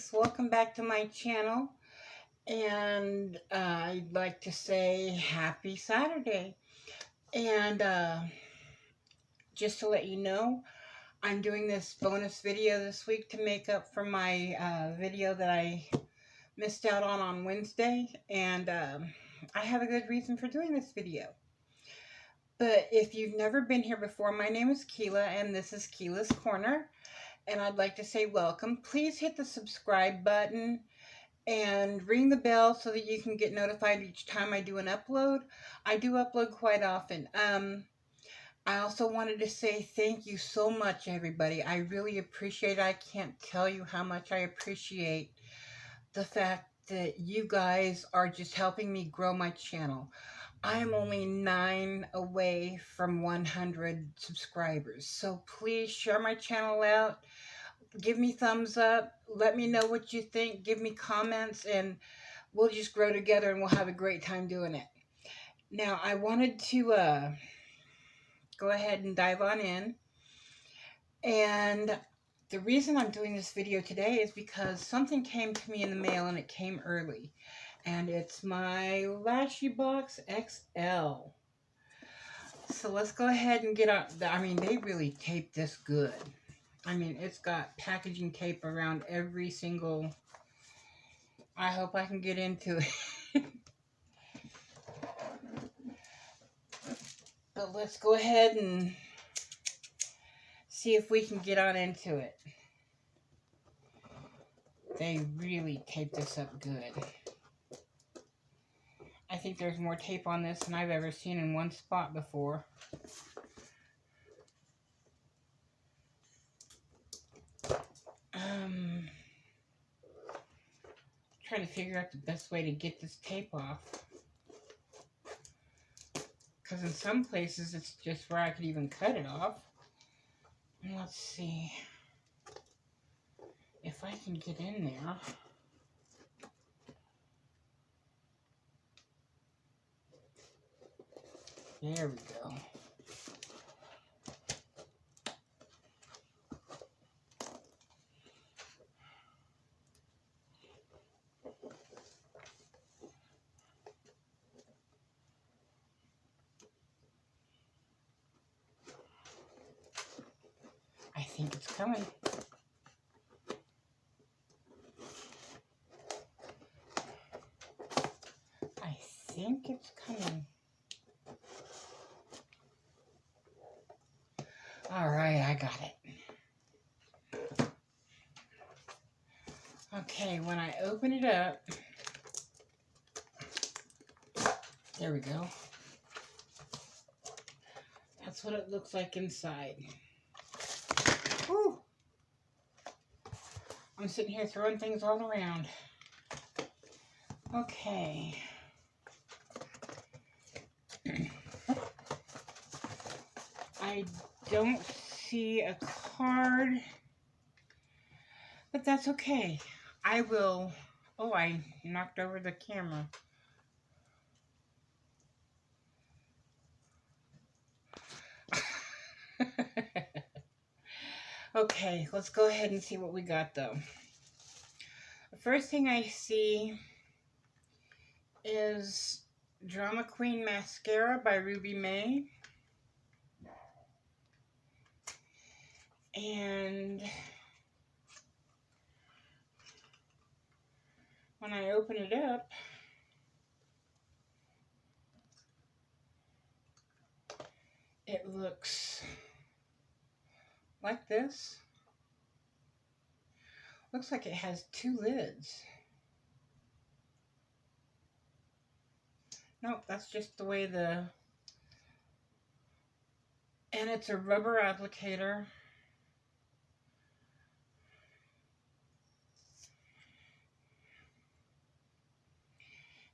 guys, welcome back to my channel, and I'd like to say happy Saturday. And just to let you know, I'm doing this bonus video this week to make up for my video that I missed out on Wednesday, and I have a good reason for doing this video. But if you've never been here before, my name is Keela, and this is Keela's Corner. And I'd like to say welcome. Please hit the subscribe button and ring the bell so that you can get notified each time I do an upload. I do upload quite often. I also wanted to say thank you so much, everybody. I really appreciate it. I can't tell you how much I appreciate the fact that you guys are just helping me grow my channel. I am only 9 away from 100 subscribers. So please share my channel out. Give me thumbs up. Let me know what you think. Give me comments, and we'll just grow together, and we'll have a great time doing it. Now, I wanted to go ahead and dive on in. And the reason I'm doing this video today is because something came to me in the mail, and it came early. And it's my LashyBox XL. So let's go ahead and get on. I mean, they really taped this good. I mean, it's got packaging tape around every single... I hope I can get into it. But let's go ahead and see if we can get on into it. They really taped this up good. I think there's more tape on this than I've ever seen in one spot before. Trying to figure out the best way to get this tape off. Because in some places it's just where I could even cut it off. And let's see if I can get in there. There we go. I think it's coming. I think it's coming. All right, I got it. Okay, when I open it up, there we go. That's what it looks like inside. Whew. I'm sitting here throwing things all around. Okay. I don't see a card, but that's okay. I will... Oh, I knocked over the camera. Okay, let's go ahead and see what we got, though. The first thing I see is Drama Queen Mascara by Ruby May. And when I open it up, it looks like this. Looks like it has 2 lids. Nope, that's just the way the... And it's a rubber applicator.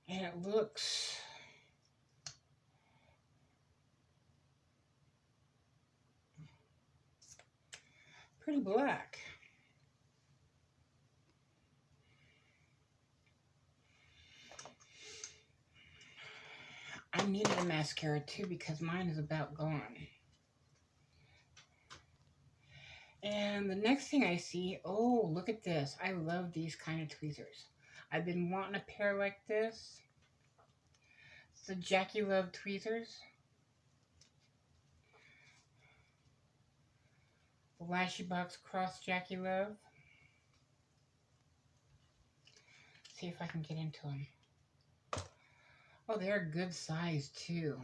And it looks... pretty black. I needed a mascara too because mine is about gone. And the next thing I see, oh, look at this. I love these kind of tweezers. I've been wanting a pair like this. It's the Jackie Love tweezers. The LashyBox Cross Jackie Love. See if I can get into them. Oh, they're good size too.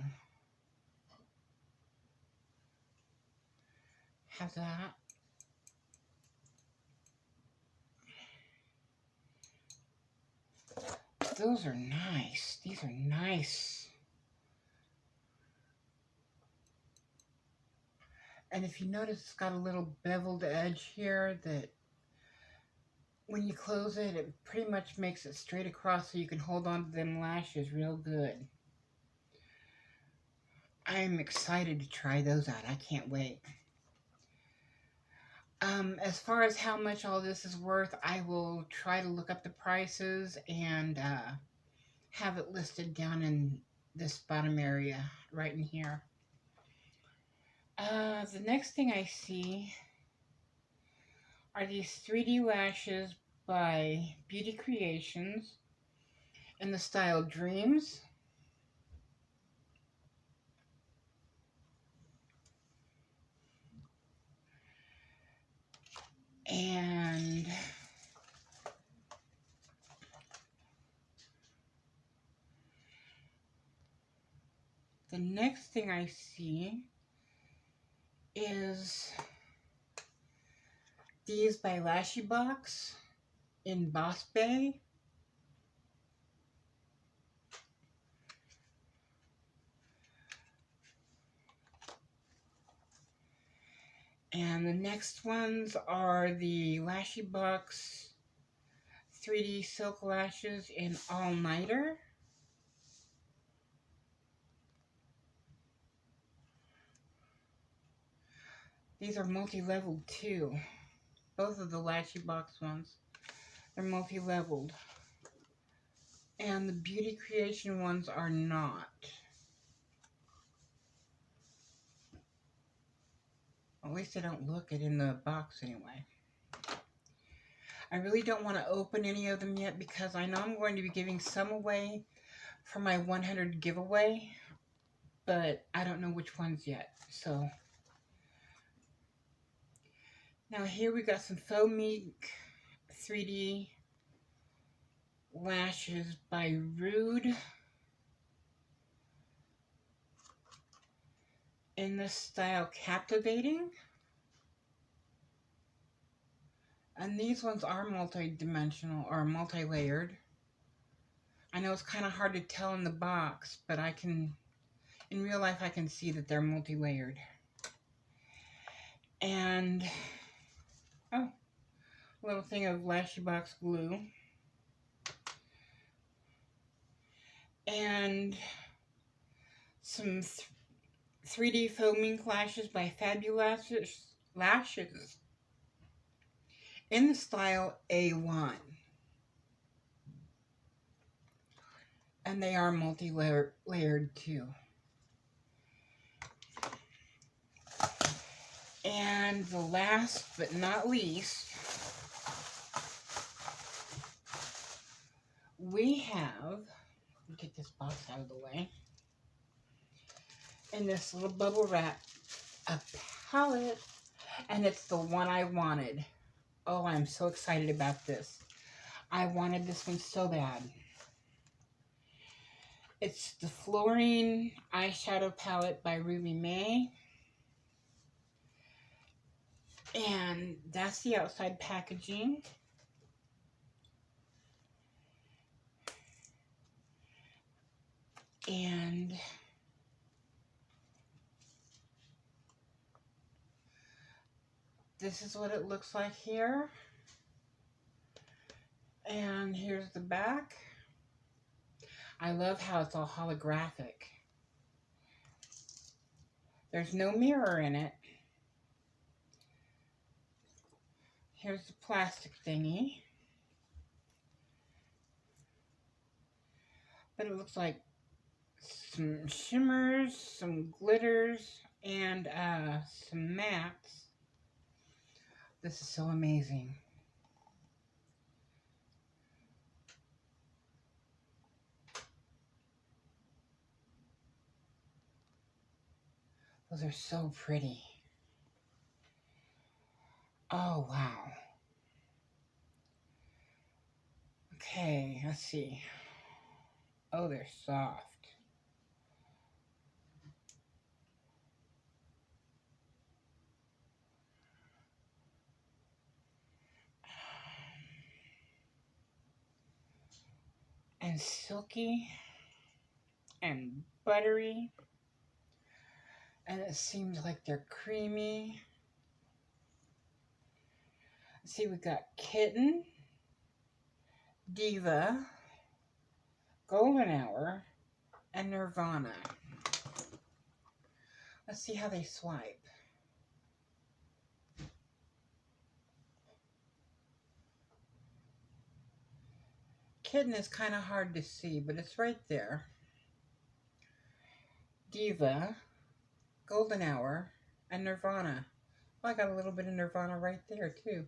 Have that. Those are nice. These are nice. And if you notice, it's got a little beveled edge here that when you close it, it pretty much makes it straight across so you can hold on to them lashes real good. I'm excited to try those out. I can't wait. As far as how much all this is worth, I will try to look up the prices and have it listed down in this bottom area right in here. The next thing I see are these 3D lashes by Beauty Creations in the style Dreams. And the next thing I see is these by LashyBox in Boss Bay. And the next ones are the LashyBox 3D Silk Lashes in All Nighter. These are multi-leveled too. Both of the LashyBox ones. They're multi-leveled. And the Beauty Creation ones are not. At least they don't look it in the box anyway. I really don't want to open any of them yet because I know I'm going to be giving some away for my 100 giveaway, but I don't know which ones yet. So now here we got some Faux Mink 3D lashes by Rude in the style Captivating. And these ones are multi-dimensional or multi-layered. I know it's kind of hard to tell in the box, but I can, in real life, I can see that they're multi-layered. And, oh, a little thing of LashyBox glue. And some 3D Faux Mink lashes by Fabulous Lashes in the style A1. And they are multi-layered too. And the last but not least, we have, get this box out of the way, in this little bubble wrap, a palette, and it's the one I wanted. Oh, I'm so excited about this. I wanted this one so bad. It's the Fluorine Eyeshadow Palette by Ruby May. And that's the outside packaging. And this is what it looks like here. And here's the back. I love how it's all holographic. There's no mirror in it. Here's the plastic thingy. But it looks like some shimmers, some glitters, and some mattes. This is so amazing. Those are so pretty. Oh, wow. Okay, let's see. Oh, they're soft. And silky and buttery. And it seems like they're creamy. Let's see, we got Kitten, Diva, Golden Hour, and Nirvana. Let's see how they swipe. Kitten is kind of hard to see, but it's right there. Diva, Golden Hour, and Nirvana. Well, I got a little bit of Nirvana right there, too.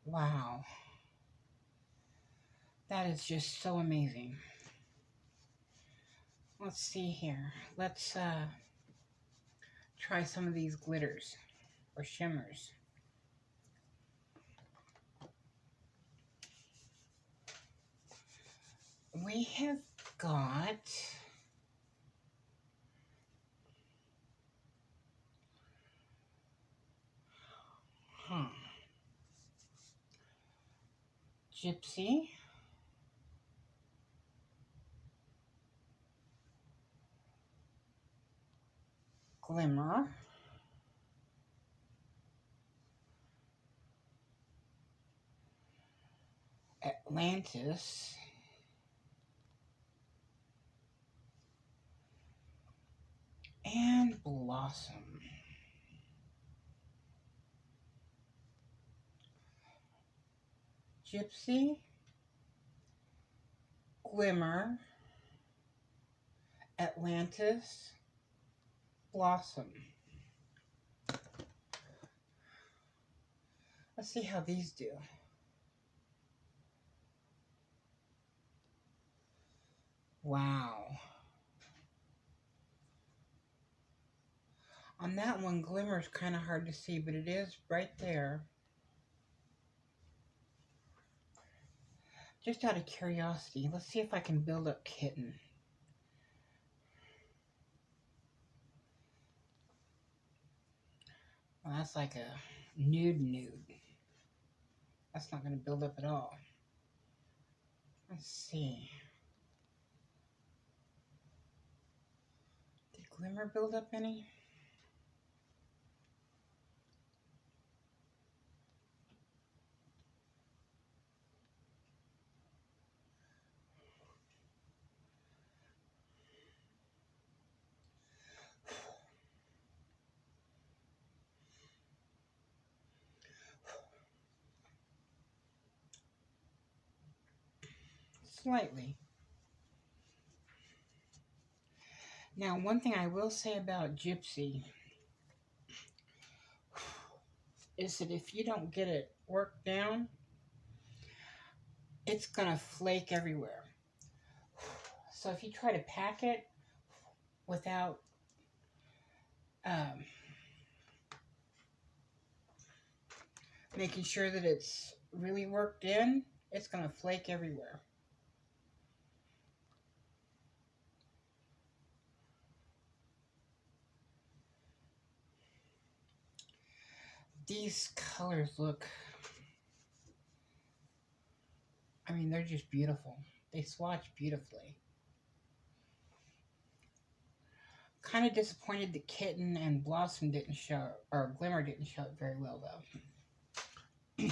Wow. That is just so amazing. Let's see here. Let's try some of these glitters or shimmers. We have got Gypsy, Glimmer, Atlantis, and Blossom. Gypsy, Glimmer, Atlantis, Blossom. Let's see how these do. Wow. On that one, Glimmer is kind of hard to see, but it is right there. Just out of curiosity, let's see if I can build up Kitten. Well, that's like a nude. That's not going to build up at all. Let's see. Did Glimmer build up any? Slightly. Now, one thing I will say about Gypsy is that if you don't get it worked down, it's going to flake everywhere. So if you try to pack it without making sure that it's really worked in, it's going to flake everywhere. These colors look, I mean, they're just beautiful. They swatch beautifully. Kind of disappointed that Kitten and Blossom didn't show, or Glimmer didn't show up very well, though.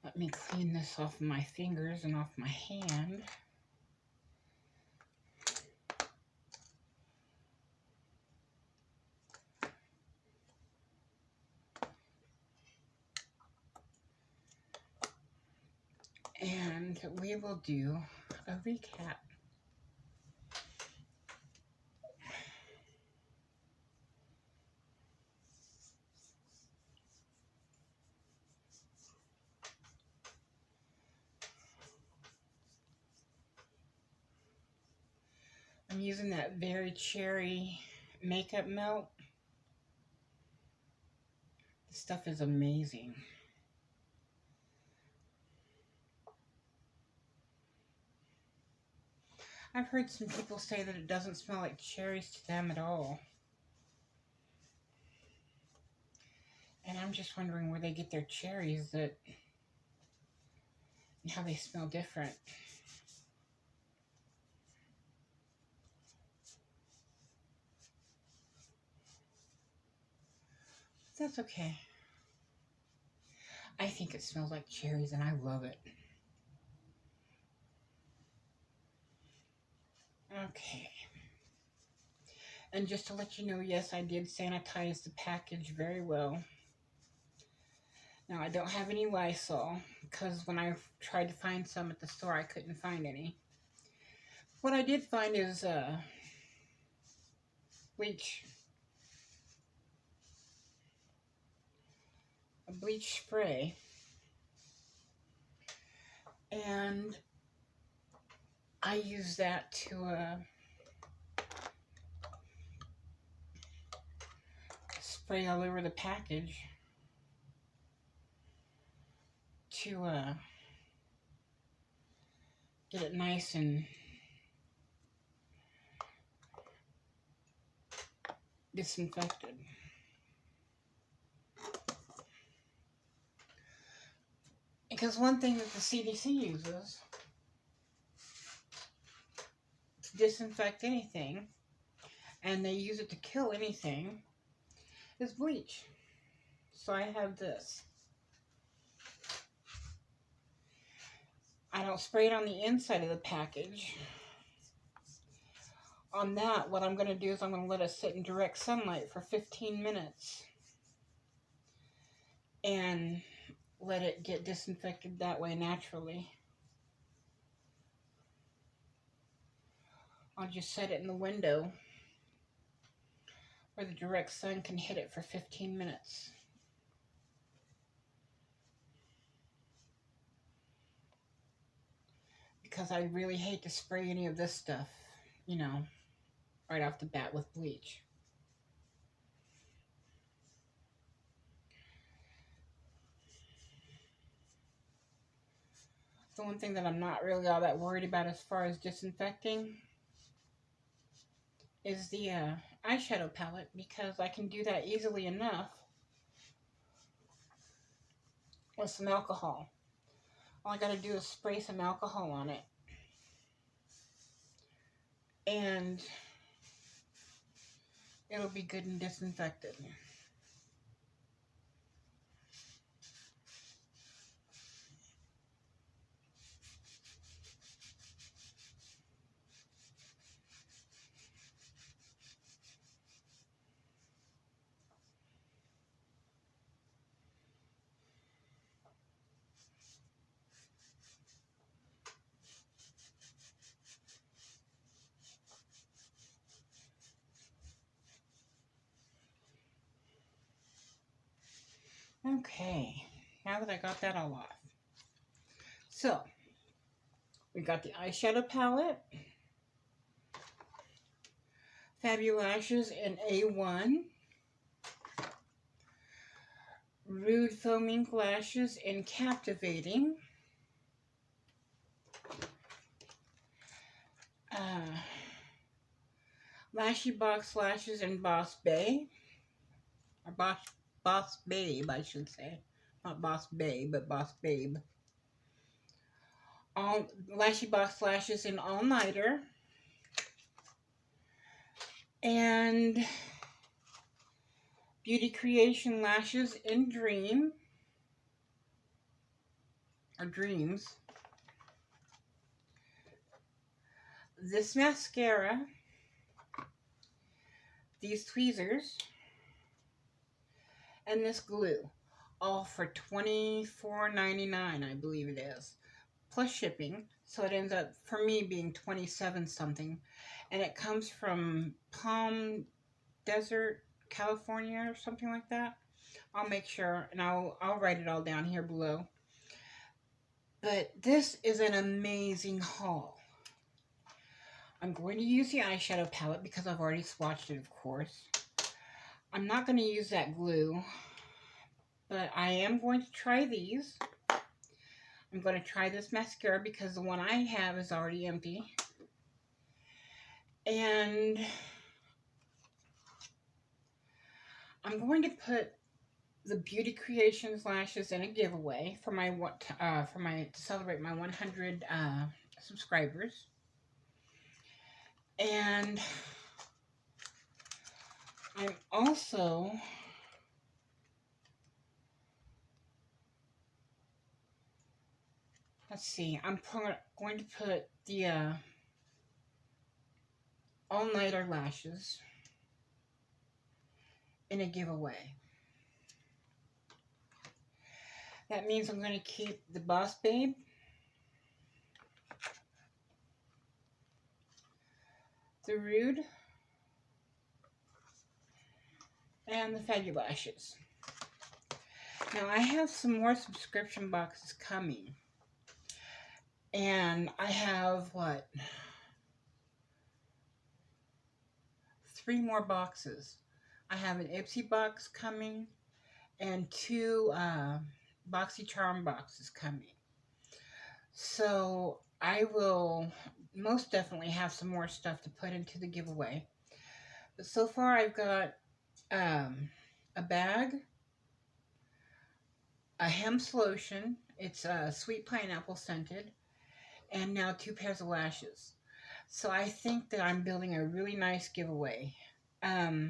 Let me clean this off my fingers and off my hand. And we will do a recap. I'm using that Very Cherry makeup melt. This stuff is amazing. I've heard some people say that it doesn't smell like cherries to them at all. And I'm just wondering where they get their cherries and how they smell different. That's okay. I think it smells like cherries and I love it. Okay. And just to let you know, yes, I did sanitize the package very well. Now, I don't have any Lysol, because when I tried to find some at the store, I couldn't find any. What I did find is bleach. A bleach spray. And I use that to spray all over the package to get it nice and disinfected. Because one thing that the CDC uses to disinfect anything, and they use it to kill anything, is bleach. So I have this. I don't spray it on the inside of the package. On that, what I'm going to do is I'm going to let it sit in direct sunlight for 15 minutes. And let it get disinfected that way naturally. I'll just set it in the window where the direct sun can hit it for 15 minutes. Because I really hate to spray any of this stuff, you know, right off the bat with bleach. The one thing that I'm not really all that worried about as far as disinfecting is the eyeshadow palette, because I can do that easily enough with some alcohol. All I gotta do is spray some alcohol on it. And it'll be good and disinfected. Okay, now that I got that all off. So, we got the eyeshadow palette, Fabulashes in A1, Rude Foaming Lashes in Captivating, LashyBox Lashes in Boss Bay, or Boss Babe, I should say. Not Boss Babe, but Boss Babe. LashyBox Lashes in All Nighter. And Beauty Creation Lashes in Dream. Or Dreams. This mascara. These tweezers. And this glue. All for $24.99, I believe it is. Plus shipping. So it ends up, for me, being $27 something. And it comes from Palm Desert, California, or something like that. I'll make sure, and I'll write it all down here below. But this is an amazing haul. I'm going to use the eyeshadow palette because I've already swatched it, of course. I'm not going to use that glue, but I am going to try these. I'm going to try this mascara because the one I have is already empty. And I'm going to put the Beauty Creations lashes in a giveaway for my to celebrate my 100 subscribers. And I'm also let's see, I'm going to put the all-nighter lashes in a giveaway. That means I'm going to keep the Boss Babe, the Rude, and the Fabulashes. Now I have some more subscription boxes coming. And I have, what, 3 more boxes. I have an Ipsy box coming and 2 BoxyCharm boxes coming. So I will most definitely have some more stuff to put into the giveaway. But so far I've got a bag, a hemp lotion. It's sweet pineapple scented. And now 2 pairs of lashes. So I think that I'm building a really nice giveaway. I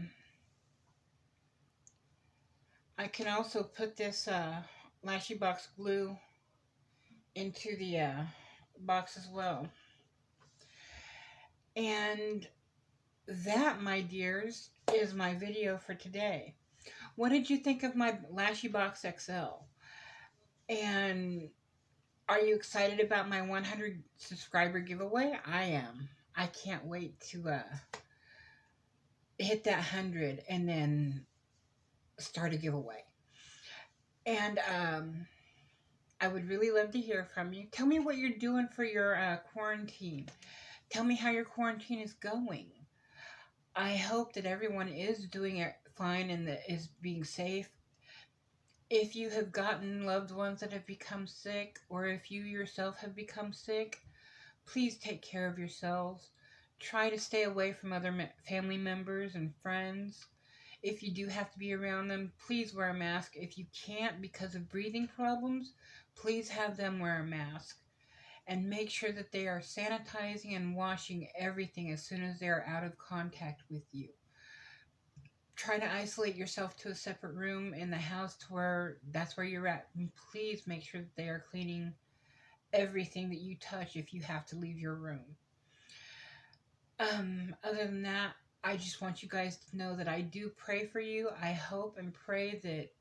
can also put this LashyBox glue into the box as well. And that, my dears, is my video for today. What did you think of my LashyBox XL? And are you excited about my 100 subscriber giveaway? I am. I can't wait to hit that 100 and then start a giveaway. And I would really love to hear from you. Tell me what you're doing for your quarantine. Tell me how your quarantine is going. I hope that everyone is doing it fine and that is being safe. If you have gotten loved ones that have become sick, or if you yourself have become sick, please take care of yourselves. Try to stay away from other family members and friends. If you do have to be around them, please wear a mask. If you can't because of breathing problems, please have them wear a mask. And make sure that they are sanitizing and washing everything as soon as they are out of contact with you. Try to isolate yourself to a separate room in the house to where that's where you're at. And please make sure that they are cleaning everything that you touch if you have to leave your room. Other than that, I just want you guys to know that I do pray for you. I hope and pray that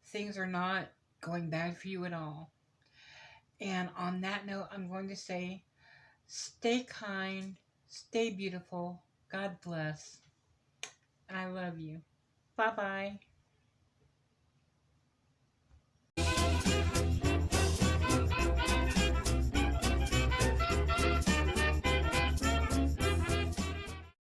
things are not going bad for you at all. And on that note, I'm going to say, stay kind, stay beautiful, God bless, and I love you. Bye-bye.